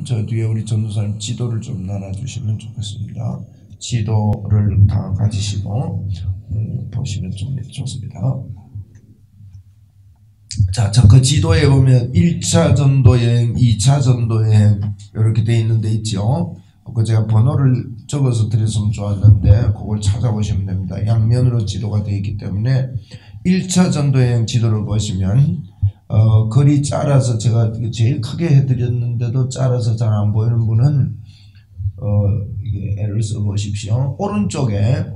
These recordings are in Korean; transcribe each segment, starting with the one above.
저 뒤에 우리 전도사님 지도를 좀 나눠주시면 좋겠습니다. 지도를 다 가지시고 보시면 좀 좋습니다. 자, 그 지도에 보면 1차 전도여행, 2차 전도여행 이렇게 돼 있는 데 있죠. 그 제가 번호를 적어서 드렸으면 좋았는데 그걸 찾아보시면 됩니다. 양면으로 지도가 되어 있기 때문에 1차 전도여행 지도를 보시면 글이 짧아서 제가 제일 크게 해드렸는데도 짧아서 잘 안 보이는 분은 이게 애를 써보십시오. 오른쪽에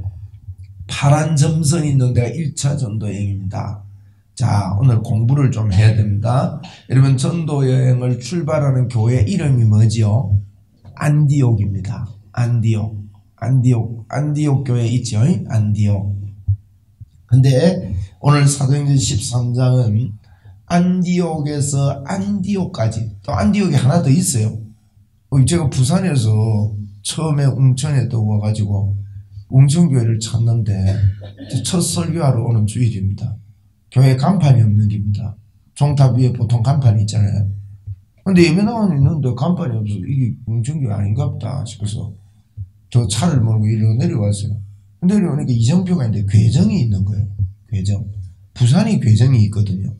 파란 점선이 있는 데가 1차 전도여행입니다. 자, 오늘 공부를 좀 해야 됩니다. 여러분, 전도여행을 출발하는 교회 이름이 뭐지요? 안디옥입니다. 안디옥 교회 있죠? 안디옥. 근데 오늘 사도행전 13장은 안디옥에서 안디옥까지, 또 안디옥이 하나 더 있어요. 제가 부산에서 처음에 웅천에 또 와가지고 웅천교회를 찾는데 첫 설교하러 오는 주일입니다. 교회 간판이 없는 길입니다. 종탑 위에 보통 간판이 있잖아요. 근데 예배당은 있는데 간판이 없어서 이게 웅천교회 아닌가 보다 싶어서 저 차를 몰고 이리로 내려왔어요. 내려오니까 이정표가 있는데 괴정이 있는 거예요. 괴정. 부산이 괴정이 있거든요.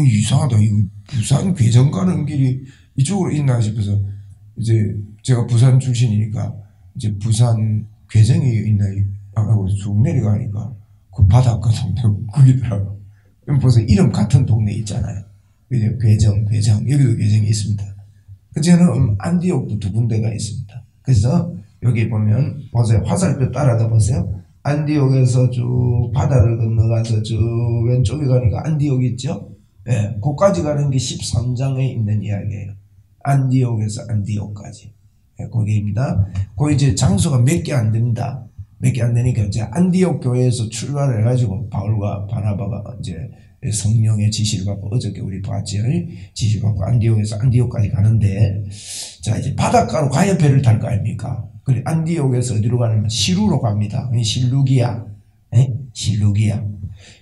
이상하다. 이거 부산 괴정 가는 길이 이쪽으로 있나 싶어서 이제 제가 부산 출신이니까 이제 부산 괴정이 있나 하고 쭉 내려가니까 그 바닷가 동네 거기더라고. 보세요. 이름 같은 동네 있잖아요. 괴정 여기도 괴정이 있습니다. 저는 안디옥도 두 군데가 있습니다. 그래서 여기 보면 보세요. 화살표 따라가 보세요. 안디옥에서 쭉 바다를 건너가서 쭉 왼쪽에 가니까 안디옥 있죠? 예, 거기까지 가는 게 13장에 있는 이야기예요. 안디옥에서 안디옥까지. 예, 거기입니다. 거기 이제 장소가 몇 개 안 됩니다. 몇 개 안 되니까 이제 안디옥 교회에서 출발을 해가지고 바울과 바나바가 이제 성령의 지시를 받고 어저께 우리 봤죠. 지시를 받고 안디옥에서 안디옥까지 가는데 자 이제 바닷가로 가야 배를 탈 거 아닙니까? 그래 안디옥에서 어디로 가냐면 시루로 갑니다. 실루기아.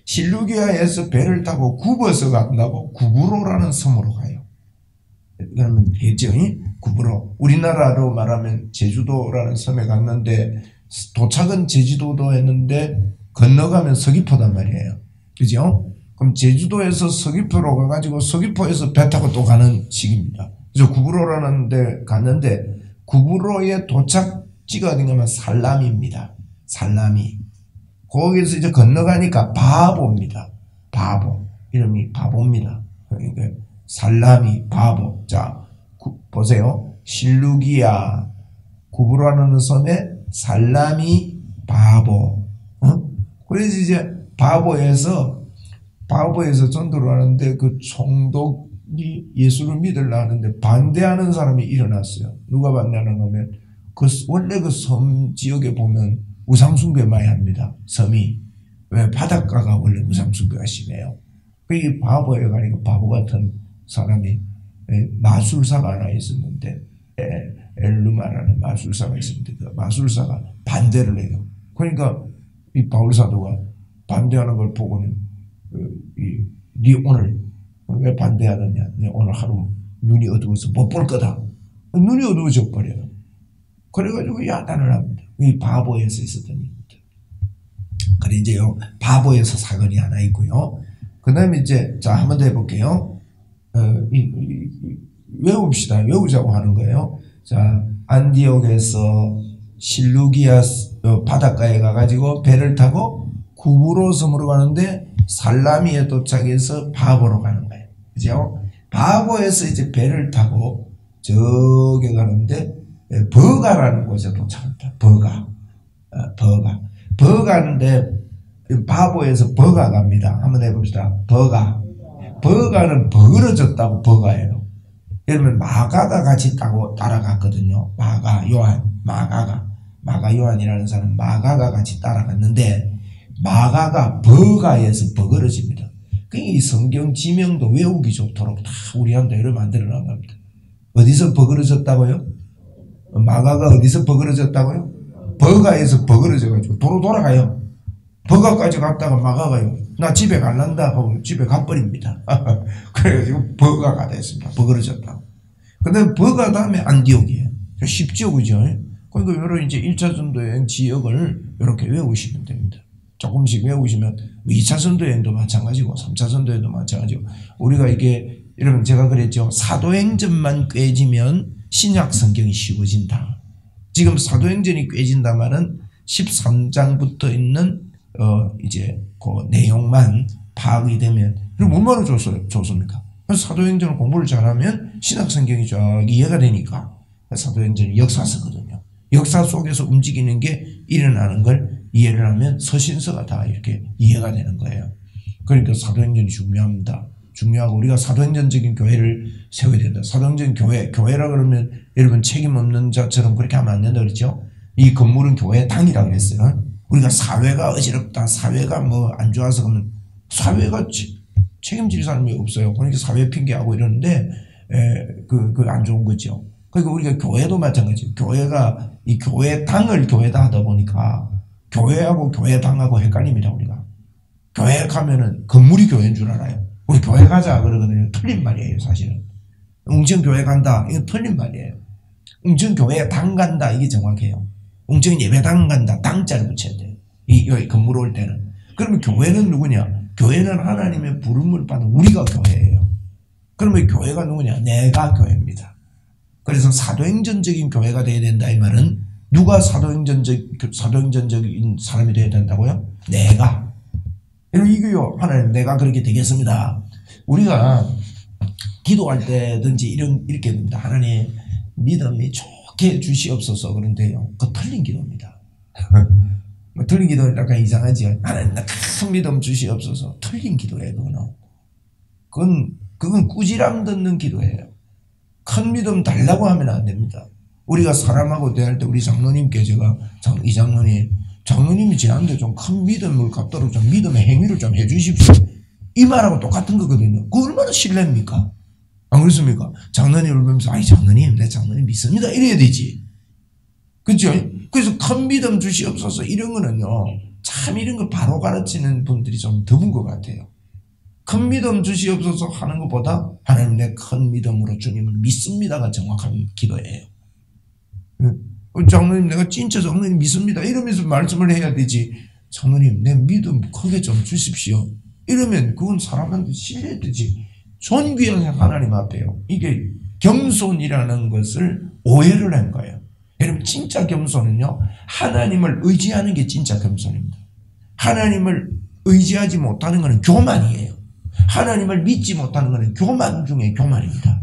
실루기아에서 배를 타고 구버서 간다고 구브로라는 섬으로 가요. 그러면 되죠? 구브로. 우리나라로 말하면 제주도라는 섬에 갔는데 도착은 제주도도 했는데 건너가면 서귀포단 말이에요. 그죠? 그럼 제주도에서 서귀포로 가가지고 서귀포에서 배 타고 또 가는 식입니다. 그래서 구브로라는 데 갔는데 구브로의 도착지가 어딘가면 살라미입니다. 살라미. 거기에서 이제 건너가니까 바보입니다. 바보. 이름이 바보입니다. 그러니까 살라미, 바보. 자, 보세요. 실루기아, 구브로라는 섬에 살라미, 바보. 그래서 이제 바보에서 전도를 하는데 그 총독이 예수를 믿으려 하는데 반대하는 사람이 일어났어요. 누가 반대하는 거면 원래 그 섬 지역에 보면 우상숭배 많이 합니다. 섬이. 왜? 바닷가가 원래 우상숭배가 심해요. 그 바보에 가니까 바보 같은 사람이 마술사가 하나 있었는데 엘루마라는 마술사가 있었는데 그 마술사가 반대를 해요. 그러니까 이 바울사도가 반대하는 걸 보고는 네 오늘 왜 반대하느냐? 네 오늘 하루 눈이 어두워서 못 볼 거다. 눈이 어두워져 버려요. 그래가지고 야단을 합니다. 이 바보에서 있었던 일입니다. 그래 이제요 바보에서 사건이 하나 있고요. 그 다음에 이제 자 한번 더 해볼게요. 외웁시다. 외우자고 하는 거예요. 자 안디옥에서 실루기아 바닷가에 가가지고 배를 타고 구브로 섬으로 가는데 살라미에 도착해서 바보로 가는 거예요. 그죠? 바보에서 이제 배를 타고 저기 가는데 버가라는 곳에 도착합니다. 버가인데 바보에서 버가 갑니다. 한번 해봅시다. 버가는 버그러졌다고 버가예요. 여러분 마가가 같이 따라갔거든요. 마가 요한이라는 사람 마가가 같이 따라갔는데 마가가 버가에서 버그러집니다. 그러니까 이 성경 지명도 외우기 좋도록 다 우리한테 이렇게 만들어 놓은 겁니다. 어디서 버그러졌다고요? 마가가 어디서 버그러졌다고요? 버가에서 버그러져가지고 도로 돌아가요. 버가까지 갔다가 마가가요. 나 집에 갈란다 하고 집에 가버립니다. 그래가지고 버가가 됐습니다. 버그러졌다고. 다음에 버가 다음에 안디옥이에요. 쉽죠, 그죠? 그러니까 여러 이제 1차 전도여행 지역을 이렇게 외우시면 됩니다. 조금씩 외우시면 2차 전도여행도 마찬가지고 3차 전도여행도 마찬가지고 우리가 이게 여러분 제가 그랬죠. 사도행전만 꿰지면 신약 성경이 쉬워진다. 지금 사도행전이 꿰진다 말은 13장부터 있는 이제 그 내용만 파악이 되면 그럼 얼마나 좋습니까? 사도행전을 공부를 잘하면 신약 성경이 쫙 이해가 되니까 사도행전이 역사서거든요. 역사 속에서 움직이는 게 일어나는 걸 이해를 하면 서신서가 다 이렇게 이해가 되는 거예요. 그러니까 사도행전이 중요합니다. 중요하고 우리가 사도행전적인 교회를 세워야 된다. 사도행전 교회라 그러면 여러분 책임 없는 자처럼 그렇게 하면 안 된다 그랬죠. 이 건물은 교회당이라고 그랬어요. 우리가 사회가 어지럽다. 사회가 뭐 안 좋아서 그러면 사회가 책임질 사람이 없어요. 그러니까 사회 핑계하고 이러는데 안 좋은 거죠. 그러니까 우리가 교회도 마찬가지예요. 교회가 이 교회당을 교회다 하다 보니까 교회하고 교회당하고 헷갈립니다. 우리가 교회 가면은 건물이 교회인 줄 알아요. 우리 교회 가자 그러거든요. 틀린 말이에요. 사실은 웅천교회 간다 이건 틀린 말이에요. 웅천교회 당 간다 이게 정확해요. 웅천 예배당 간다 당자를 붙여야 돼요. 이 건물 올 때는. 그러면 교회는 누구냐? 교회는 하나님의 부름을 받은 우리가 교회예요. 그러면 교회가 누구냐? 내가 교회입니다. 그래서 사도행전적인 교회가 되어야 된다 이 말은 누가 사도행전적인 사람이 되어야 된다고요? 내가. 이거요. 하나님 내가 그렇게 되겠습니다. 우리가 기도할 때든지 이렇게 됩니다. 하나님 믿음이 좋게 주시옵소서 그런데요. 그거 틀린 기도입니다. 틀린 기도는 약간 이상하지. 하나님 나 큰 믿음 주시옵소서. 틀린 기도예요. 그건 꾸지람 듣는 기도예요. 큰 믿음 달라고 하면 안 됩니다. 우리가 사람하고 대할 때 우리 장로님께 제가 장로님이 지난데 좀 큰 믿음을 갖도록 좀 믿음의 행위를 좀 해주십시오. 이 말하고 똑같은 거거든요. 그 얼마나 신뢰입니까? 안 그렇습니까? 장로님을 보면서 아이 장로님 내 장로님 믿습니다 이래야 되지. 그렇죠? 그래서 큰 믿음 주시옵소서 이런 거는요. 참 이런 거 바로 가르치는 분들이 좀 드문 것 같아요. 큰 믿음 주시옵소서 하는 것보다 하나님 내 큰 믿음으로 주님을 믿습니다가 정확한 기도예요. 장로님 내가 진짜 장로님 믿습니다 이러면서 말씀을 해야 되지. 장로님 내 믿음 크게 좀 주십시오 이러면 그건 사람한테 신뢰되지. 존귀한 하나님 앞에요. 이게 겸손이라는 것을 오해를 한 거예요. 여러분 진짜 겸손은요 하나님을 의지하는 게 진짜 겸손입니다. 하나님을 의지하지 못하는 것은 교만이에요. 하나님을 믿지 못하는 것은 교만 중에 교만입니다.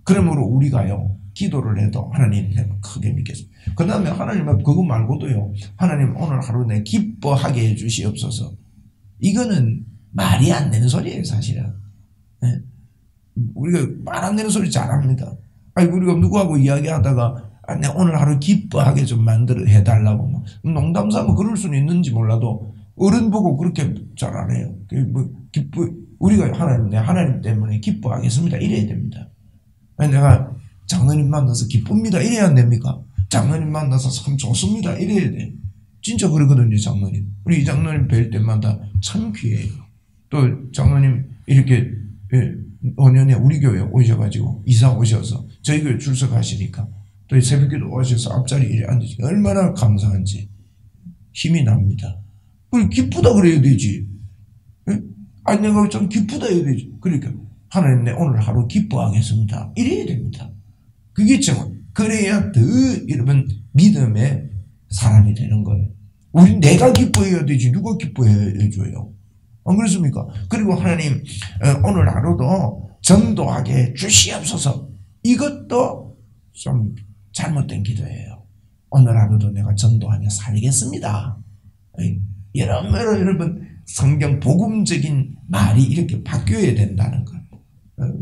그러므로 우리가요 기도를 해도 하나님 내가 크게 믿겠습니다. 그 다음에 하나님 그거 말고도요 하나님 오늘 하루 내 기뻐하게 해 주시옵소서. 이거는 말이 안 되는 소리예요 사실은. 네? 우리가 말 안 되는 소리 잘합니다. 아니 우리가 누구하고 이야기하다가 내 오늘 하루 기뻐하게 좀 만들어 해달라고 농담 삼아 그럴 수는 있는지 몰라도 어른 보고 그렇게 잘 안 해요. 우리가 하나님 때문에 기뻐하겠습니다 이래야 됩니다. 아니 내가 장로님 만나서 기쁩니다 이래야 안 됩니까? 장로님 만나서 참 좋습니다 이래야 돼. 진짜 그러거든요 장로님. 우리 이 장로님 뵐 때마다 참 귀해요. 또 장로님 이렇게 5년에 우리 교회 오셔가지고 이사 오셔서 저희 교회 출석하시니까 또 새벽기도 오셔서 앞자리에 앉으시니까 얼마나 감사한지 힘이 납니다. 기쁘다 그래야 되지. 아니 내가 좀 기쁘다 해야 되지. 그러니까 하나님 내 오늘 하루 기뻐하겠습니다 이래야 됩니다. 그게 정 그래야 더 여러분 믿음의 사람이 되는 거예요. 우리 내가 기뻐해야 되지 누가 기뻐해줘요. 안 그렇습니까? 그리고 하나님 오늘 하루도 전도하게 주시옵소서. 이것도 좀 잘못된 기도예요. 오늘 하루도 내가 전도하며 살겠습니다. 여러분 성경 복음적인 말이 이렇게 바뀌어야 된다는 것.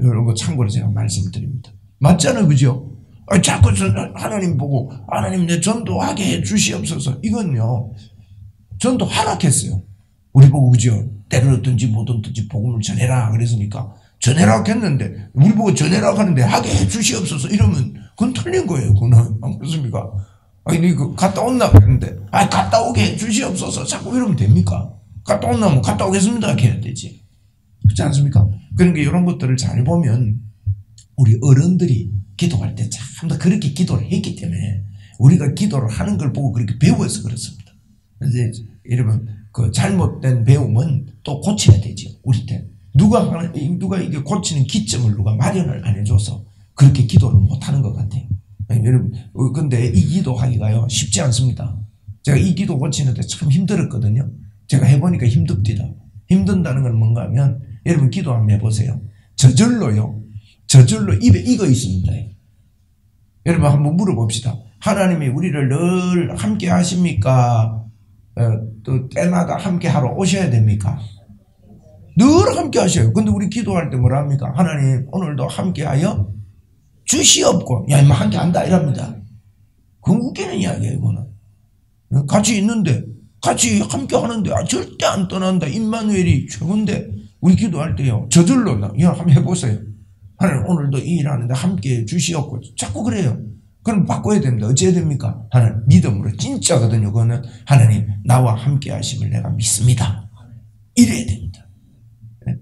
이런 거 참고로 제가 말씀을 드립니다. 맞잖아요. 그죠? 자꾸 하나님 보고 하나님 내 전도하게 해 주시옵소서. 이건요. 전도 하락했어요. 우리 보고 그죠? 때로든지 뭐든지 복음을 전해라 그랬으니까 전해라 했는데 우리 보고 전해라 하는데 하게 해 주시옵소서 이러면 그건 틀린 거예요. 그건 안 그렇습니까? 아니 그 갔다 온나 그랬는데 갔다 오게 해 주시옵소서 자꾸 이러면 됩니까? 갔다 온나면 갔다 오겠습니다 이렇게 해야 되지. 그렇지 않습니까? 그러니까 이런 것들을 잘 보면 우리 어른들이 기도할 참 더 그렇게 기도를 했기 때문에 우리가 기도를 하는 걸 보고 그렇게 배워서 그렇습니다. 그래서 여러분 그 잘못된 배움은 또 고쳐야 되죠. 우리 때 누가 이게 고치는 기점을 누가 마련을 안 해줘서 그렇게 기도를 못하는 것 같아요. 여러분 근데 이 기도하기가요 쉽지 않습니다. 제가 이 기도 고치는데 참 힘들었거든요. 제가 해보니까 힘듭니다. 힘든다는 건 뭔가 하면 여러분 기도 한번 해보세요. 저절로 입에 익어 있습니다. 여러분 한번 물어봅시다. 하나님이 우리를 늘 함께 하십니까? 또 때마다 함께 하러 오셔야 됩니까? 늘 함께 하셔요. 근데 우리 기도할 때 뭐라 합니까? 하나님 오늘도 함께 하여 주시옵고, 야 임마 함께 한다 이랍니다. 그건 웃기는 이야기예요. 이거는 같이 있는데 같이 함께 하는데 절대 안 떠난다. 임마누엘이 최고인데 우리 기도할 때요 저절로 야 한번 해보세요. 하나님 오늘도 이 일하는데 함께 주시옵고 자꾸 그래요. 그럼 바꿔야 됩니다. 어찌해야 됩니까? 하나님 믿음으로 진짜거든요. 그거는 하나님 나와 함께 하심을 내가 믿습니다. 이래야 됩니다. 네?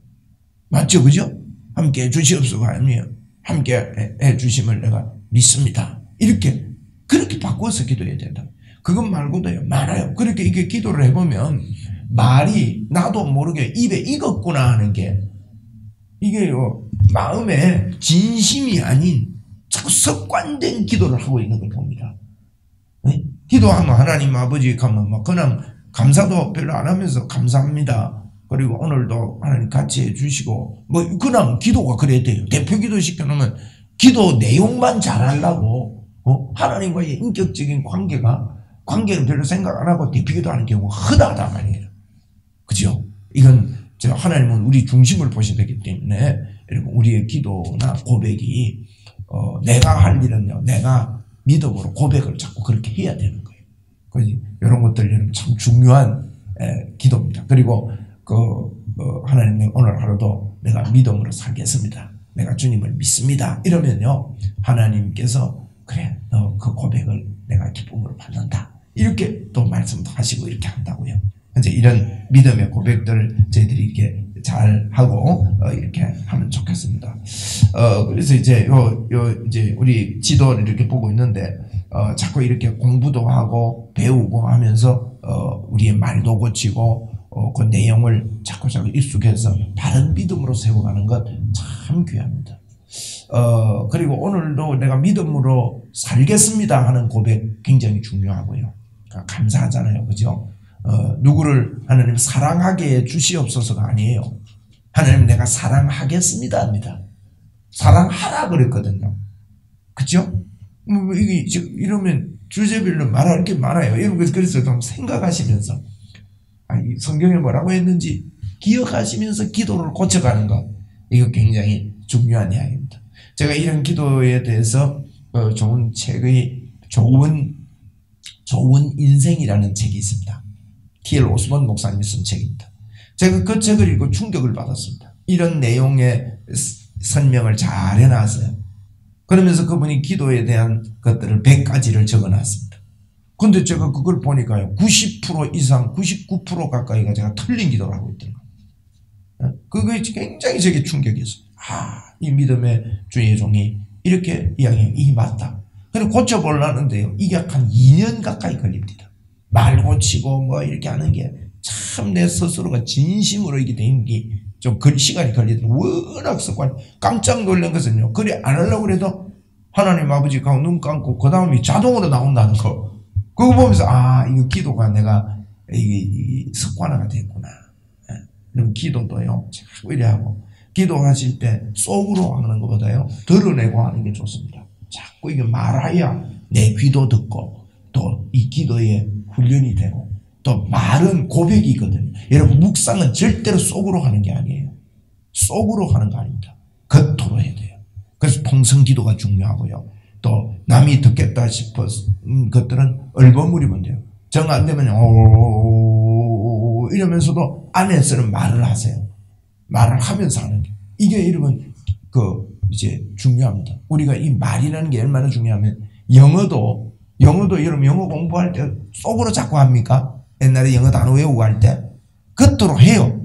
맞죠? 그죠? 함께 해 주시옵소가 아니에요. 함께 해 주심을 내가 믿습니다. 이렇게 그렇게 바꿔서 기도해야 된다. 그것 말고도요 많아요. 그렇게 이게 기도를 해보면 말이 나도 모르게 입에 익었구나 하는 게 이게요 마음에 진심이 아닌 자꾸 습관된 기도를 하고 있는 걸 봅니다. 네? 기도하면 하나님 아버지 가면 막 그냥 감사도 별로 안 하면서 감사합니다. 그리고 오늘도 하나님 같이 해주시고 뭐 그냥 기도가 그래야 돼요. 대표 기도 시켜놓으면 기도 내용만 잘하려고 하나님과의 인격적인 관계는 별로 생각 안 하고 대표 기도 하는 경우가 흔하단 말이에요. 그죠? 이건 하나님은 우리 중심을 보셔야 되기 때문에 우리의 기도나 고백이 내가 할 일은요 내가 믿음으로 고백을 자꾸 그렇게 해야 되는 거예요. 그래서 이런 것들 참 중요한 기도입니다. 그리고 하나님 오늘 하루도 내가 믿음으로 살겠습니다. 내가 주님을 믿습니다. 이러면요 하나님께서 그래 너 그 고백을 내가 기쁨으로 받는다. 이렇게 또 말씀도 하시고 이렇게 한다고요. 이제 이런 믿음의 고백들을 저희들이 이렇게 잘 하고 이렇게 하면 좋겠습니다. 그래서 이제 이제 우리 지도를 이렇게 보고 있는데 자꾸 이렇게 공부도 하고 배우고 하면서 우리의 말도 고치고 그 내용을 자꾸 익숙해서 바른 믿음으로 세워가는 것 참 귀합니다. 그리고 오늘도 내가 믿음으로 살겠습니다 하는 고백 굉장히 중요하고요. 감사하잖아요. 그죠? 누구를 하나님 사랑하게 주시옵소서가 아니에요. 하나님 내가 사랑하겠습니다 합니다. 사랑하라 그랬거든요. 그죠? 이게 이러면 주제별로 말할 게 많아요. 여러분 그래서 좀 생각하시면서 성경에 뭐라고 했는지 기억하시면서 기도를 고쳐가는 것 이거 굉장히 중요한 이야기입니다. 제가 이런 기도에 대해서 좋은 책의 좋은 인생이라는 책이 있습니다. T.L. 오스본 목사님이 쓴 책입니다. 제가 그 책을 읽고 충격을 받았습니다. 이런 내용의 설명을 잘 해놨어요. 그러면서 그분이 기도에 대한 것들을 100가지를 적어놨습니다. 근데 제가 그걸 보니까요 90% 이상 99% 가까이가 제가 틀린 기도를 하고 있더라고요. 그게 굉장히 제게 충격이었어요. 이 믿음의 주의 종이 이렇게 이야기하면 이게 맞다. 그리고 고쳐보려는데요 이게 한 2년 가까이 걸립니다. 말 고치고 뭐 이렇게 하는 게 참 내 스스로가 진심으로 이게 되는 게 좀 시간이 걸리더라고요. 워낙 습관. 깜짝 놀란 것은요 그래 안 하려고 그래도 하나님 아버지가 눈 감고 그 다음이 자동으로 나온다는 거 그거 보면서 이거 기도가 내가 이게 습관화가 됐구나. 그럼 기도도요 자꾸 이래 하고 기도하실 때 속으로 하는 것보다요 드러내고 하는 게 좋습니다. 자꾸 이게 말해야 내 귀도 듣고 또 이 기도에 훈련이 되고 또 말은 고백이 있거든요. 여러분 묵상은 절대로 속으로 하는 게 아니에요. 속으로 하는 거 아닙니다. 겉으로 해야 돼요. 그래서 통성기도가 중요하고요. 또 남이 듣겠다 싶은 것들은 얼버무리면 돼요. 정 안 되면 이러면서도 안에서는 말을 하세요. 말을 하면서 하는 게 이게 여러분 이제 중요합니다. 우리가 이 말이라는 게 얼마나 중요하면 영어도 여러분 영어 공부할 때 속으로 자꾸 합니까? 옛날에 영어 단어 외우고 할 때 겉으로 해요.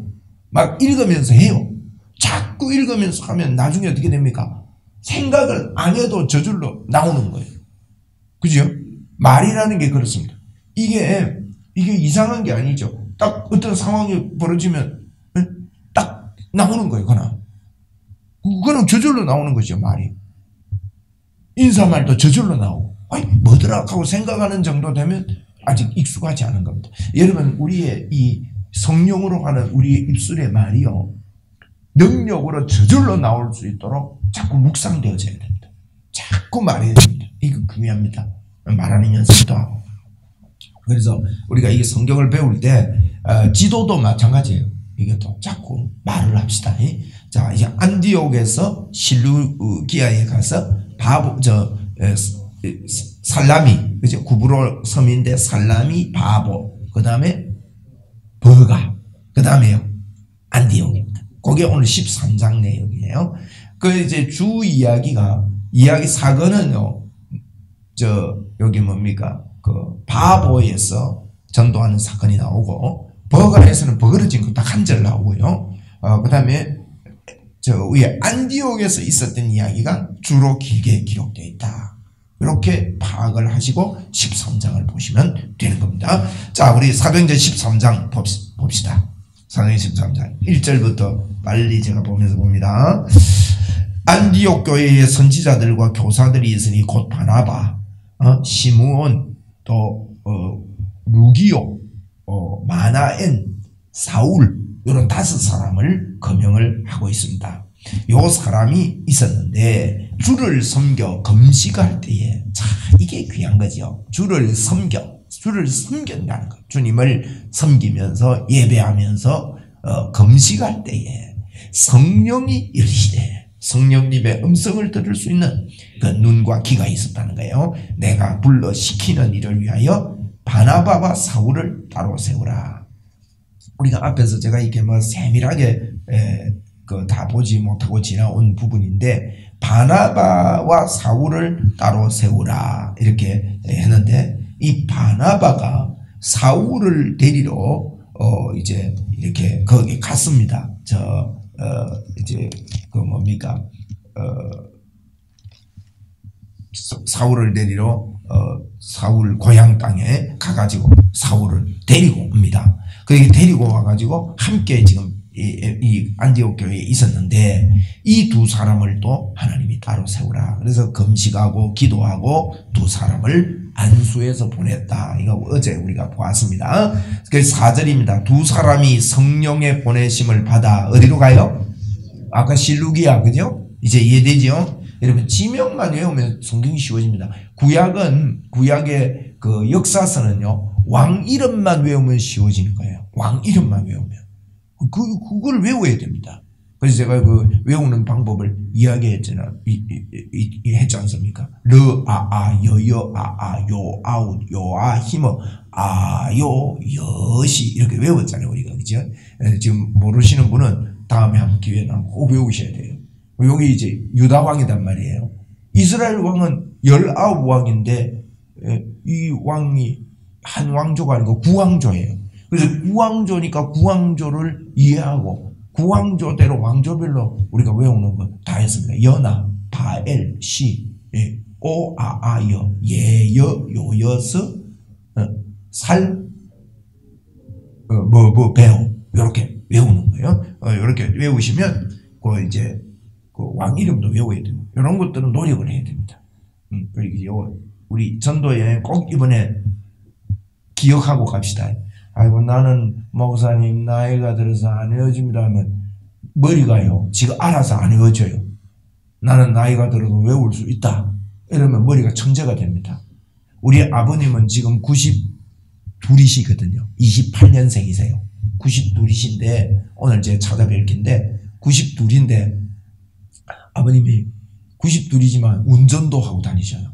막 읽으면서 해요. 자꾸 읽으면서 하면 나중에 어떻게 됩니까? 생각을 안 해도 저절로 나오는 거예요. 그죠? 말이라는 게 그렇습니다. 이게 이상한 게 아니죠. 딱 어떤 상황이 벌어지면 딱 나오는 거예요. 그거는 저절로 나오는 거죠. 말이. 인사말도 저절로 나오고 아니 뭐더라 하고 생각하는 정도 되면 아직 익숙하지 않은 겁니다. 여러분 우리의 이 성령으로 하는 우리의 입술의 말이요 능력으로 저절로 나올 수 있도록 자꾸 묵상되어져야 됩니다. 자꾸 말해야 됩니다. 이거 중요합니다. 말하는 연습도 하고. 그래서 우리가 이 성경을 배울 때 지도도 마찬가지예요. 이것도 자꾸 말을 합시다. 자, 이제 안디옥에서 실루기아에 가서 살라미, 그죠? 구브로 섬인데 살라미, 바보, 그 다음에 버가, 그 다음에요 안디옥입니다. 그게 오늘 13장 내용이에요. 그 이제 주 이야기 사건은요, 여기 뭡니까? 그 바보에서 전도하는 사건이 나오고, 버가에서는 버거러진 거 딱 한 절 나오고요. 그 다음에 위에 안디옥에서 있었던 이야기가 주로 길게 기록되어 있다. 이렇게 파악을 하시고 13장을 보시면 되는 겁니다. 자, 우리 사도행전 13장 봅시다. 사도행전 13장 1절부터 빨리 제가 보면서 봅니다. 안디옥 교회의 선지자들과 교사들이 있으니 곧 바나바, 시므온, 또 루기오, 마나엔, 사울 이런 5사람을 거명을 하고 있습니다. 요 사람이 있었는데 주를 섬겨 금식할 때에 자 이게 귀한 거죠. 주를 섬긴다는 거. 주님을 섬기면서 예배하면서 금식할 때에 성령이 이르시되 성령님의 음성을 들을 수 있는 그 눈과 귀가 있었다는 거예요. 내가 불러 시키는 일을 위하여 바나바와 사울을 따로 세우라. 우리가 앞에서 제가 이렇게 세밀하게 다 보지 못하고 지나온 부분인데 바나바와 사울을 따로 세우라 이렇게 했는데 이 바나바가 사울을 데리러 이제 이렇게 거기 갔습니다. 이제 사울을 데리러 사울 고향 땅에 가가지고 사울을 데리고 옵니다. 그렇게 데리고 와가지고 함께 지금 이 안디옥 교회에 있었는데 이 두 사람을 또 하나님이 따로 세우라. 그래서 금식하고 기도하고 두 사람을 안수해서 보냈다. 이거 어제 우리가 보았습니다. 그래서 4절입니다. 두 사람이 성령의 보내심을 받아 어디로 가요? 아까 실루기아, 그죠? 이제 이해되죠? 여러분 지명만 외우면 성경이 쉬워집니다. 구약의 그 역사서는요 왕 이름만 외우면 쉬워지는 거예요. 왕 이름만 외우면 그걸 외워야 됩니다. 그래서 제가 그 외우는 방법을 이야기했잖아요. 했지 않습니까? 여여 요아웃 요아 힘어 아요 여시 이렇게 외웠잖아요 우리가. 그죠? 지금 모르시는 분은 다음에 한번 기회 나면 꼭 외우셔야 돼요. 여기 이제 유다 왕이단 말이에요. 이스라엘 왕은 19왕인데 이 왕이 한 왕조가 아니고 구왕조예요. 그래서 구왕조니까 구왕조를 이해하고 구왕조대로 왕조별로 우리가 외우는 거 다 했습니다. 연아, 바엘, 시, 오, 여, 예여, 요여스, 살, 배우 이렇게 외우는 거예요. 이렇게 외우시면 이제 그 왕 이름도 외워야 됩니다. 이런 것들은 노력을 해야 됩니다. 그리고 우리 전도여행 꼭 이번에 기억하고 갑시다. 아이고 나는 목사님 나이가 들어서 안 외워집니다 하면 머리가요 지가 알아서 안 외워져요. 나는 나이가 들어도 외울 수 있다 이러면 머리가 천재가 됩니다. 우리 아버님은 지금 92이시거든요. 28년생이세요. 92이신데 오늘 제가 찾아뵐 긴데 92인데 아버님이 92이지만 운전도 하고 다니셔요.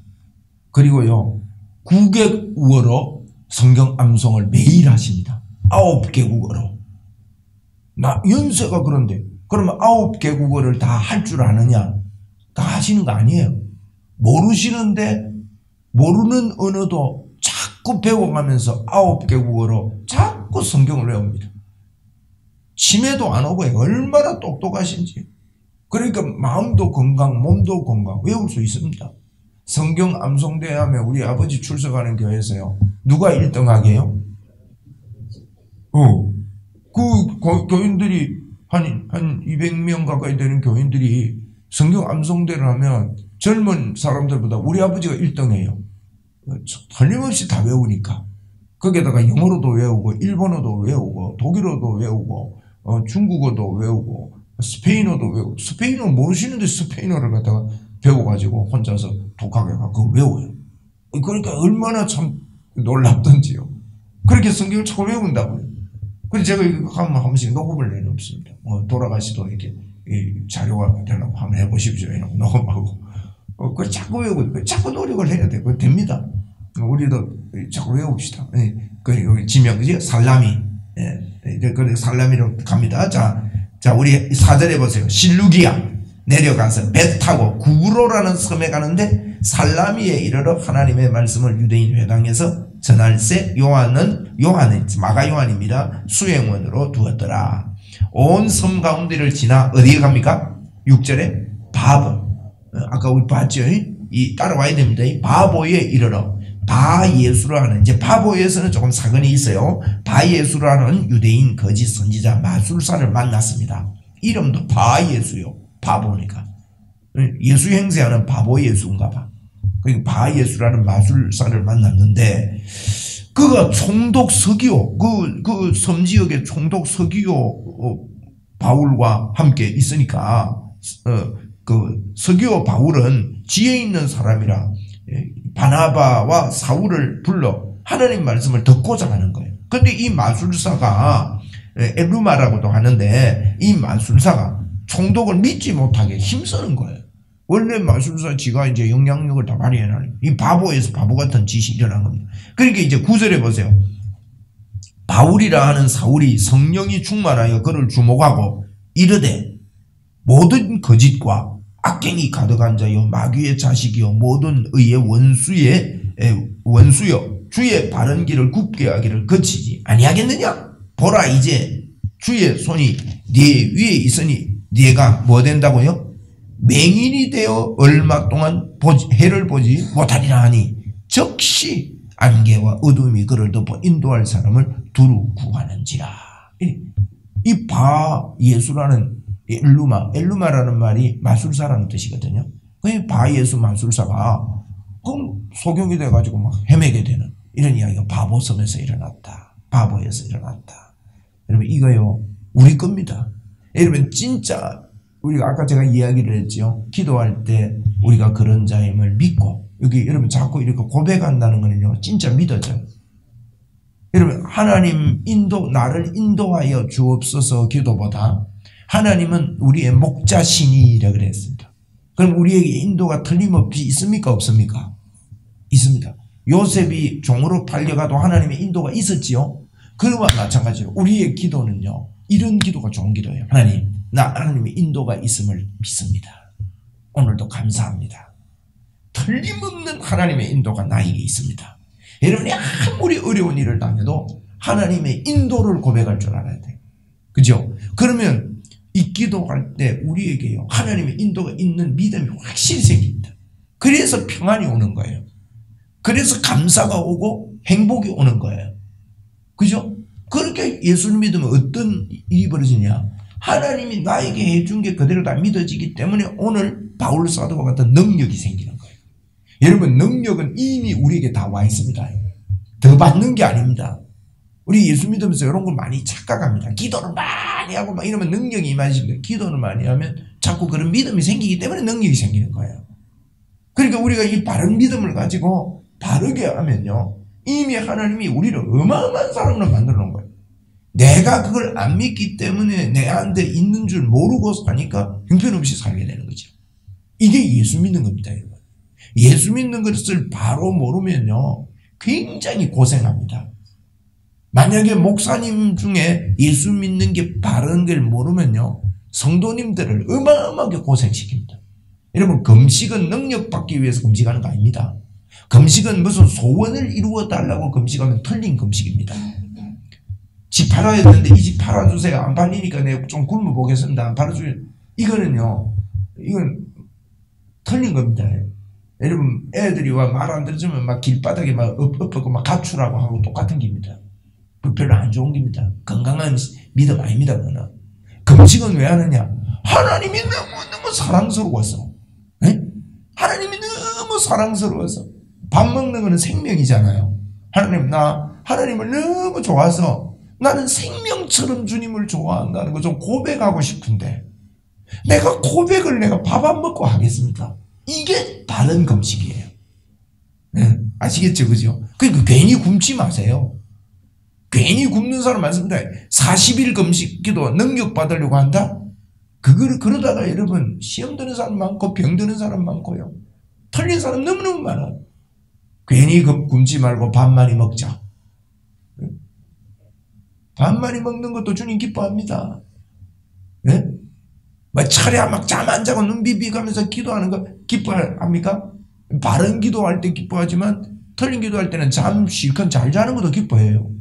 그리고요 9개국어로 성경 암송을 매일 하십니다. 9개국어로. 연세가 그런데 그러면 9개국어를 다 할 줄 아느냐? 다 하시는 거 아니에요. 모르시는데 모르는 언어도 자꾸 배워가면서 9개국어로 자꾸 성경을 외웁니다. 치매도 안 오고요. 얼마나 똑똑하신지. 그러니까 마음도 건강, 몸도 건강 외울 수 있습니다. 성경 암송대 하면 우리 아버지 출석하는 교회에서요. 누가 1등하게요? 교인들이 한 200명 가까이 되는 교인들이 성경 암송대를 하면 젊은 사람들보다 우리 아버지가 1등해요. 틀림없이 다 외우니까. 거기에다가 영어로도 외우고 일본어도 외우고 독일어도 외우고 중국어도 외우고 스페인어도 외우고 스페인어 모르시는데 스페인어를 갖다가 배워가지고 혼자서 독하게 그거 외워요. 그러니까 얼마나 참 놀랍던지요. 그렇게 성경을 자꾸 외운다고요. 그래서 제가 이거 한 번씩 녹음을 내놓습니다. 돌아가시도 이렇게 자료가 되려고 한번 해보십시오. 이러고 녹음하고. 그걸 자꾸 외우고, 자꾸 노력을 해야 돼. 그거 됩니다. 우리도 자꾸 외웁시다. 여기 지명, 그지? 살라미. 그래, 살라미로 갑니다. 자, 우리 4절에 보세요. 실루기아 내려가서 배 타고 구브로라는 섬에 가는데 살라미에 이르러 하나님의 말씀을 유대인 회당에서 전할세 요한은 마가 요한입니다. 수행원으로 두었더라. 온 섬 가운데를 지나 어디에 갑니까? 6절에 바보. 아까 우리 봤죠? 따라와야 됩니다. 바보에 이르러 바예수라 하는, 이제 바보에서는 조금 사건이 있어요. 바예수라는 유대인 거짓 선지자 마술사를 만났습니다. 이름도 바예수요. 바보니까. 예수 행세하는 바보 예수인가 봐. 바예수라는 마술사를 만났는데 그가 총독 서기오, 그 섬지역의 총독 서기오 바울과 함께 있으니까 그 서기오 바울은 지혜 있는 사람이라 바나바와 사울을 불러 하나님 말씀을 듣고자 하는 거예요. 근데 이 마술사가 엘루마라고도 하는데 이 마술사가 총독을 믿지 못하게 힘쓰는 거예요. 원래 마술사 지가 이제 영향력을 다 발휘해나는 이 바보에서 바보 같은 짓이 일어난 겁니다. 그러니까 이제 9절에 보세요. 바울이라 하는 사울이 성령이 충만하여 그를 주목하고 이르되 모든 거짓과 악행이 가득한 자요 마귀의 자식이요 모든 의의 원수여 주의 바른 길을 굽게 하기를 거치지 아니하겠느냐. 보라 이제 주의 손이 네 위에 있으니 네가 뭐 된다고요? 맹인이 되어 얼마 동안 해를 보지 못하리라 하니 즉시 안개와 어둠이 그를 덮어 인도할 사람을 두루 구하는지라. 이 바예수라는 엘루마라는 말이 마술사라는 뜻이거든요. 그 바예수 마술사가 소경이 돼가지고 막 헤매게 되는 이런 이야기가 바보섬에서 일어났다. 바보에서 일어났다. 여러분 이거요 우리 겁니다. 여러분 진짜 우리가 아까 제가 이야기를 했죠. 기도할 때 우리가 그런 자임을 믿고 여기 여러분 자꾸 이렇게 고백한다는 거는요 진짜 믿어져요. 여러분 하나님 나를 인도하여 주옵소서 기도보다 하나님은 우리의 목자신이라 그랬습니다. 그럼 우리에게 인도가 틀림없이 있습니까 없습니까? 있습니다. 요셉이 종으로 팔려가도 하나님의 인도가 있었지요. 그와 마찬가지로 우리의 기도는요 이런 기도가 좋은 기도예요. 하나님의 인도가 있음을 믿습니다. 오늘도 감사합니다. 틀림없는 하나님의 인도가 나에게 있습니다. 여러분이 아무리 어려운 일을 당해도 하나님의 인도를 고백할 줄 알아야 돼요. 그죠? 그러면 이 기도할 때 우리에게요 하나님의 인도가 있는 믿음이 확실히 생깁니다. 그래서 평안이 오는 거예요. 그래서 감사가 오고 행복이 오는 거예요. 그죠? 그렇게 예수를 믿으면 어떤 일이 벌어지냐? 하나님이 나에게 해준 게 그대로 다 믿어지기 때문에 오늘 바울 사도와 같은 능력이 생기는 거예요. 여러분 능력은 이미 우리에게 다 와 있습니다. 더 받는 게 아닙니다. 우리 예수 믿으면서 이런 걸 많이 착각합니다. 기도를 많이 하고 막 이러면 능력이 임하십니다. 기도를 많이 하면 자꾸 그런 믿음이 생기기 때문에 능력이 생기는 거예요. 그러니까 우리가 이 바른 믿음을 가지고 바르게 하면요 이미 하나님이 우리를 어마어마한 사람으로 만들어 놓은 거예요. 내가 그걸 안 믿기 때문에 내한테 있는 줄 모르고 사니까 형편없이 살게 되는 거죠. 이게 예수 믿는 겁니다. 여러분. 예수 믿는 것을 바로 모르면요 굉장히 고생합니다. 만약에 목사님 중에 예수 믿는 게 바른 걸 모르면요 성도님들을 어마어마하게 고생시킵니다. 여러분 금식은 능력받기 위해서 금식하는 거 아닙니다. 금식은 무슨 소원을 이루어 달라고 금식하면 틀린 금식입니다. 집 팔아야 되는데 이 집 팔아주세요. 안 팔리니까 내가 좀 굶어 보겠습니다. 안 팔아주세요. 이거는요 이건 틀린 겁니다. 여러분, 애들이 와 말 안 들어주면 막 길바닥에 막 엎고 막 가출하고 하고 똑같은 겁니다. 그 별로 안 좋은 겁니다. 건강한 믿음 아닙니다. 그거는. 금식은 왜 하느냐? 하나님이 너무너무 사랑스러워서. 네? 하나님이 너무 사랑스러워서. 밥 먹는 거는 생명이잖아요. 하나님, 나 하나님을 너무 좋아서 나는 생명처럼 주님을 좋아한다는 거 좀 고백하고 싶은데 내가 고백을 내가 밥 안 먹고 하겠습니까? 이게 바른 금식이에요. 네, 아시겠죠? 그죠? 그러니까 괜히 굶지 마세요. 괜히 굶는 사람 많습니다. 40일 금식 기도 능력 받으려고 한다? 그러다가 여러분 시험 드는 사람 많고 병 드는 사람 많고요. 틀린 사람 너무너무 많아요. 괜히 굶지 말고 밥 많이 먹자. 밥 많이 먹는 것도 주님 기뻐합니다. 네? 막 차례 막 잠 안 자고 눈 비비가면서 기도하는 거 기뻐합니까? 바른 기도할 때 기뻐하지만 틀린 기도할 때는 잠 실컷 잘 자는 것도 기뻐해요.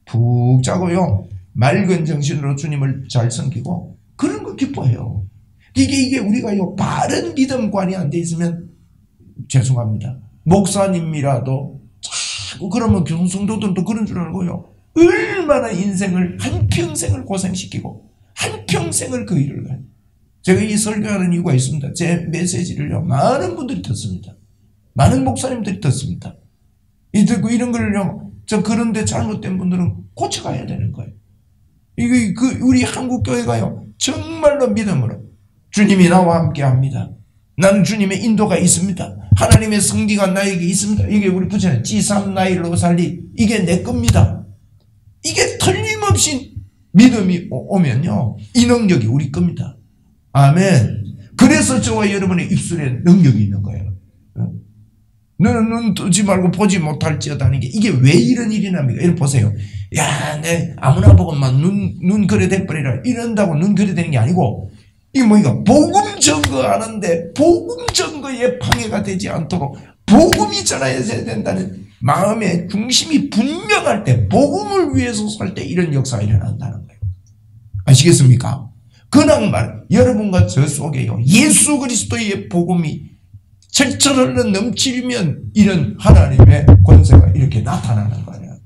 푹 자고요. 맑은 정신으로 주님을 잘 섬기고 그런 거 기뻐해요. 이게 우리가요 바른 믿음관이 안 돼 있으면 죄송합니다. 목사님이라도 자꾸 그러면 성도들도 그런 줄 알고요. 얼마나 인생을 한평생을 고생시키고 한평생을 그 일을 가요. 제가 이 설교하는 이유가 있습니다. 제 메시지를요 많은 분들이 듣습니다. 많은 목사님들이 듣습니다. 듣고 이런 걸요 그런데 잘못된 분들은 고쳐가야 되는 거예요. 우리 한국 교회가요 정말로 믿음으로 주님이 나와 함께 합니다. 나는 주님의 인도가 있습니다. 하나님의 성기가 나에게 있습니다. 이게 우리 부처님 지삼나일로 살리 이게 내 겁니다. 이게 틀림없이 믿음이 오면요 이 능력이 우리 겁니다. 아멘. 그래서 저와 여러분의 입술에 능력이 있는 거예요. 너는 눈 뜨지 말고 보지 못할지어다는 게 이게 왜 이런 일이 납니까? 이런 보세요. 야, 내 아무나 보고 막 눈 그래 돼버리라 이런다고 눈 그래 되는 게 아니고 이게 뭐니까 복음 증거하는데 복음 증거에 방해가 되지 않도록 복음이 전해야 된다는 마음의 중심이 분명할 때 복음을 위해서 살 때 이런 역사가 일어난다는 거예요. 아시겠습니까? 그나마 여러분과 저 속에요 예수 그리스도의 복음이 철철 넘치면 이런 하나님의 권세가 이렇게 나타나는 거예요.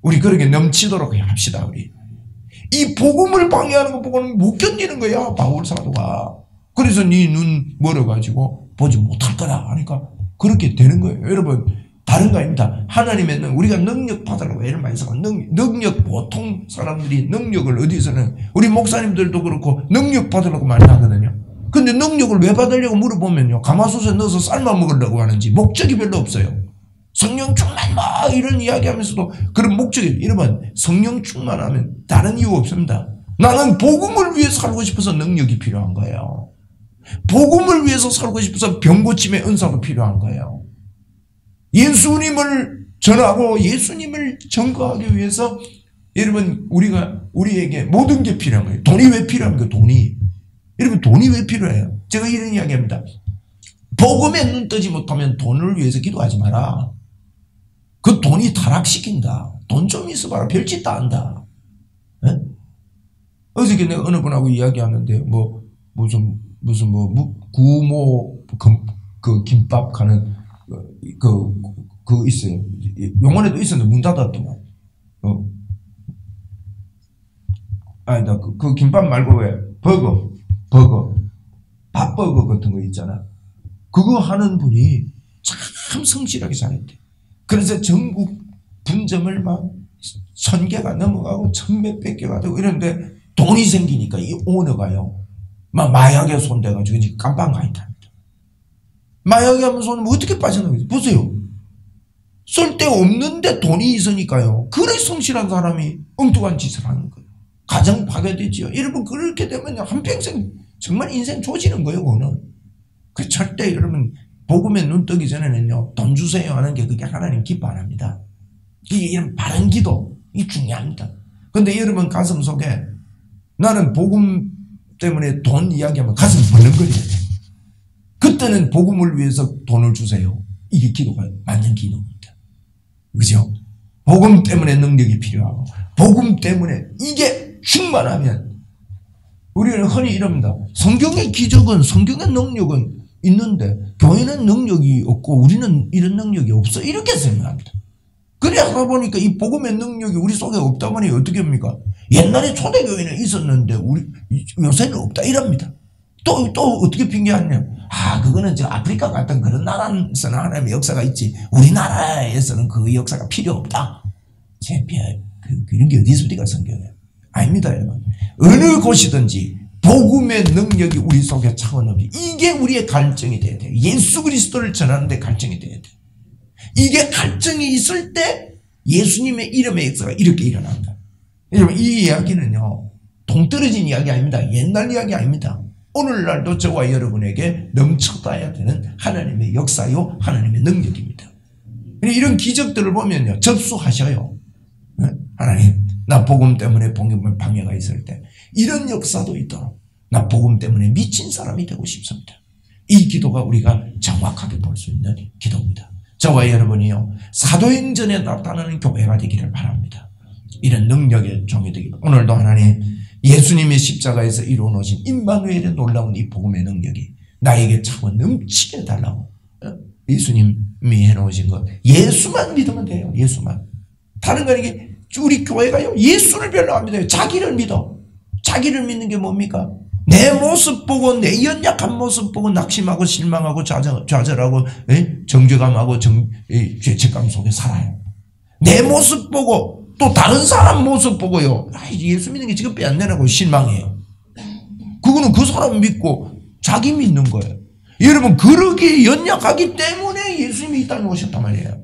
우리 그렇게 넘치도록 합시다. 우리 이 복음을 방해하는 거 보고는 못 견디는 거야 바울 사도가. 그래서 네 눈 멀어가지고 보지 못할 거다 하니까 그렇게 되는 거예요. 여러분 다른 거 아닙니다. 하나님의 우리가 능력 받으라고 이런 말이 있어. 능력 보통 사람들이 능력을 어디서는 우리 목사님들도 그렇고 능력 받으라고 많이 하거든요. 근데 능력을 왜 받으려고 물어보면요 가마솥에 넣어서 삶아 먹으려고 하는지 목적이 별로 없어요. 성령 충만 막 이런 이야기 하면서도 그런 목적이 여러분 성령 충만하면 다른 이유 없습니다. 나는 복음을 위해 살고 싶어서 능력이 필요한 거예요. 복음을 위해서 살고 싶어서 병고침의 은사도 필요한 거예요. 예수님을 전하고 예수님을 증거하기 위해서 여러분 우리에게 모든 게 필요한 거예요. 돈이 왜 필요합니까? 돈이. 여러분 돈이 왜 필요해요? 제가 이런 이야기합니다. 복음에 눈 뜨지 못하면 돈을 위해서 기도하지 마라. 그 돈이 타락시킨다. 돈 좀 있어봐라. 별짓 다 한다. 네? 어저께 내가 어느 분하고 이야기하는데 무슨 구모 그 김밥 가는 그 있어요. 용원에도 있었는데 문 닫았더만. 아니다. 그 김밥 말고 왜 버거 밥버거 같은 거 있잖아. 그거 하는 분이 참 성실하게 잘했대. 그래서 전국 분점을 막 1000개가 넘어가고 1000몇백 개가 되고 이런데 돈이 생기니까 이 오너가요 막 마약에 손대가지고 이제 깜빵 가 있답니다. 마약에 하면 손을 어떻게 빠져나가겠어요? 보세요. 쓸데없는데 돈이 있으니까요. 그래 성실한 사람이 엉뚱한 짓을 하는 거예요. 가정 파괴되지요. 여러분 그렇게 되면 한평생 정말 인생 조지는 거예요. 그거는. 그 절대 여러분 복음에 눈 뜨기 전에는요 돈 주세요 하는 게 그게 하나님 기뻐 안 합니다. 이게 이런 바른 기도 이 중요합니다. 근데 여러분 가슴 속에 나는 복음 때문에 돈 이야기하면 가슴이 벌렁거려요. 그때는 복음을 위해서 돈을 주세요. 이게 기도가 맞는 기도입니다. 그죠? 복음 때문에 능력이 필요하고 복음 때문에 이게 충만하면 우리는 흔히 이럽니다. 성경의 기적은, 성경의 능력은 있는데 교회는 능력이 없고 우리는 이런 능력이 없어. 이렇게 설명합니다. 그래 하다 보니까 이 복음의 능력이 우리 속에 없다 보니 어떻게 합니까? 옛날에 초대교회는 있었는데 우리 요새는 없다 이럽니다. 또 어떻게 핑계하냐? 그거는 저 아프리카 같은 그런 나라에서는 하나님의 역사가 있지 우리나라에서는 그 역사가 필요 없다. 그런 게 어디 있습니까? 성경에. 아닙니다, 여러분. 어느 곳이든지 복음의 능력이 우리 속에 차오르니 이게 우리의 갈증이 돼야 돼요. 예수 그리스도를 전하는데 갈증이 돼야 돼요. 이게 갈증이 있을 때 예수님의 이름의 역사가 이렇게 일어난다. 여러분, 이 이야기는요, 동떨어진 이야기 아닙니다. 옛날 이야기 아닙니다. 오늘날도 저와 여러분에게 넘쳐나야 되는 하나님의 역사요, 하나님의 능력입니다. 이런 기적들을 보면요, 접수하셔요. 하나님, 나 복음 때문에 방해가 있을 때 이런 역사도 있도록 나 복음 때문에 미친 사람이 되고 싶습니다. 이 기도가 우리가 정확하게 볼 수 있는 기도입니다. 저와 여러분이요, 사도행전에 나타나는 교회가 되기를 바랍니다. 이런 능력의 종이 되기를. 오늘도 하나님, 예수님의 십자가에서 이루어 놓으신 임마누엘의 놀라운 이 복음의 능력이 나에게 차고 넘치게 해달라고. 예수님이 해놓으신 것, 예수만 믿으면 돼요. 예수만. 다른 거 이게 우리 교회가요, 예수를 별로 안 믿어요. 자기를 믿어. 자기를 믿는 게 뭡니까? 내 모습 보고, 내 연약한 모습 보고 낙심하고 실망하고 좌절하고 정죄감하고 죄책감 속에 살아요. 내 모습 보고 또 다른 사람 모습 보고요, 예수 믿는 게 지금 안 되나고 실망해요. 그거는 그 사람 믿고 자기 믿는 거예요. 여러분, 그러기에 연약하기 때문에 예수님이 이 땅에 오셨단 말이에요.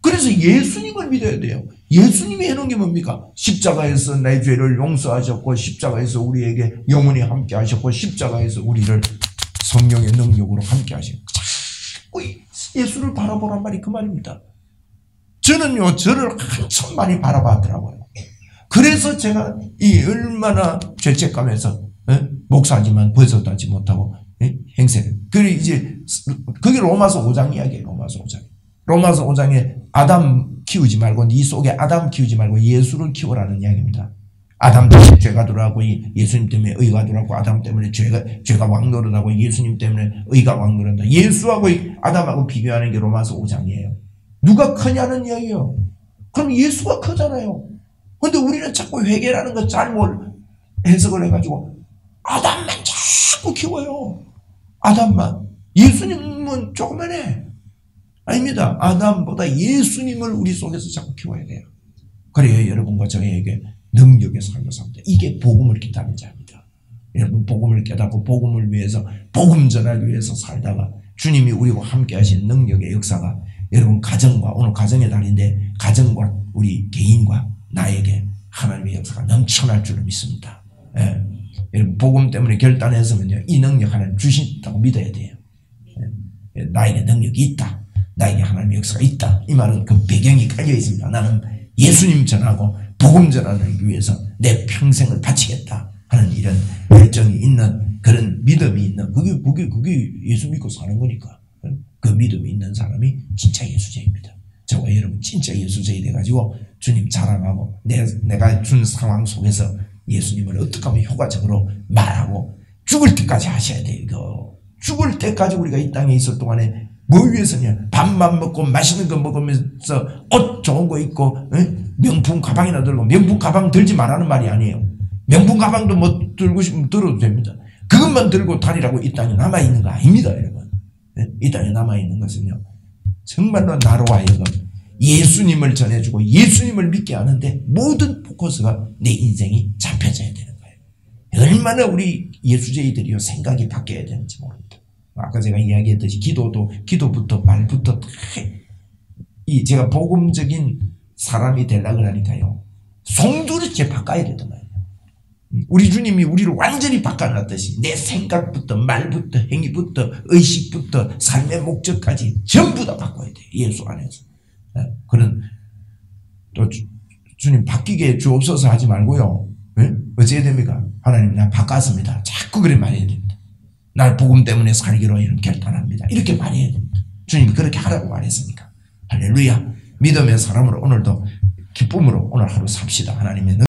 그래서 예수님을 믿어야 돼요. 예수님이 해놓은 게 뭡니까? 십자가에서 내 죄를 용서하셨고, 십자가에서 우리에게 영원히 함께 하셨고, 십자가에서 우리를 성령의 능력으로 함께 하셨고, 자꾸 예수를 바라보란 말이 그 말입니다. 저는요, 저를 한참 많이 바라봤더라고요. 그래서 제가 이 얼마나 죄책감에서 목사지만 벗어나지 못하고 행세를. 그래 이제 그게 로마서 5장 이야기예요. 로마서 5장. 로마서 5장에 아담 키우지 말고, 네 속에 아담 키우지 말고 예수를 키우라는 이야기입니다. 아담 때문에 죄가 들어가고 예수님 때문에 의가 들어가고, 아담 때문에 죄가 왕노릇하고 예수님 때문에 의가 왕노릇한다. 예수하고 아담하고 비교하는 게 로마서 5장이에요. 누가 크냐는 이야기예요. 그럼 예수가 크잖아요. 근데 우리는 자꾸 회개라는 거 잘못 해석을 해가지고 아담만 자꾸 키워요. 아담만. 예수님은 조그만해. 아닙니다. 아담보다 예수님을 우리 속에서 자꾸 키워야 돼요. 그래야 여러분과 저에게 능력의 삶을 삽니다. 이게 복음을 기다리는 자입니다. 여러분, 복음을 깨닫고 복음을 위해서, 복음 전하기 위해서 살다가 주님이 우리와 함께 하신 능력의 역사가 여러분 가정과, 오늘 가정의 달인데 가정과 우리 개인과 나에게 하나님의 역사가 넘쳐날 줄을 믿습니다. 여러분, 복음 때문에 결단해서면요, 이 능력 하나님 주신다고 믿어야 돼요. 나에게 능력이 있다. 나에게 하나님의 역사가 있다. 이 말은 그 배경이 깔려 있습니다. 나는 예수님 전하고 복음 전하기 위해서 내 평생을 바치겠다 하는 이런 열정이 있는, 그런 믿음이 있는, 그게 예수 믿고 사는 거니까. 그 믿음이 있는 사람이 진짜 예수자입니다. 저와 여러분 진짜 예수자이 돼가지고 주님 자랑하고, 내가 준 상황 속에서 예수님을 어떻게 하면 효과적으로 말하고, 죽을 때까지 하셔야 돼요. 이거 죽을 때까지 우리가 이 땅에 있을 동안에 뭘 위해서냐? 밥만 먹고 맛있는 거 먹으면서 옷 좋은 거 입고 명품 가방이나 들고, 명품 가방 들지 말라는 말이 아니에요. 명품 가방도 뭐 들고 싶으면 들어도 됩니다. 그것만 들고 다니라고 이 땅에 남아있는 거 아닙니다, 여러분. 이 땅에 남아있는 것은요, 정말로 나로 하여금 예수님을 전해주고 예수님을 믿게 하는데 모든 포커스가 내 인생이 잡혀져야 되는 거예요. 얼마나 우리 예수제이들이요, 생각이 바뀌어야 되는지 모릅니다. 아까 제가 이야기했듯이 기도부터 말부터 제가 복음적인 사람이 되려고 하니까요, 송두리째 바꿔야 되단 말이에요. 우리 주님이 우리를 완전히 바꿔놨듯이 내 생각부터 말부터 행위부터 의식부터 삶의 목적까지 전부 다 바꿔야 돼요. 예수 안에서. 그런 또 주님 바뀌게 주옵소서 하지 말고요, 어찌해야 됩니까? 하나님, 나 바꿨습니다. 자꾸 그래 말해야 됩니다. 날 복음 때문에 살기로 이런 결단합니다. 이렇게 말해야 됩니다. 주님이 그렇게 하라고 말했으니까. 할렐루야. 믿음의 사람으로 오늘도 기쁨으로 오늘 하루 삽시다. 하나님의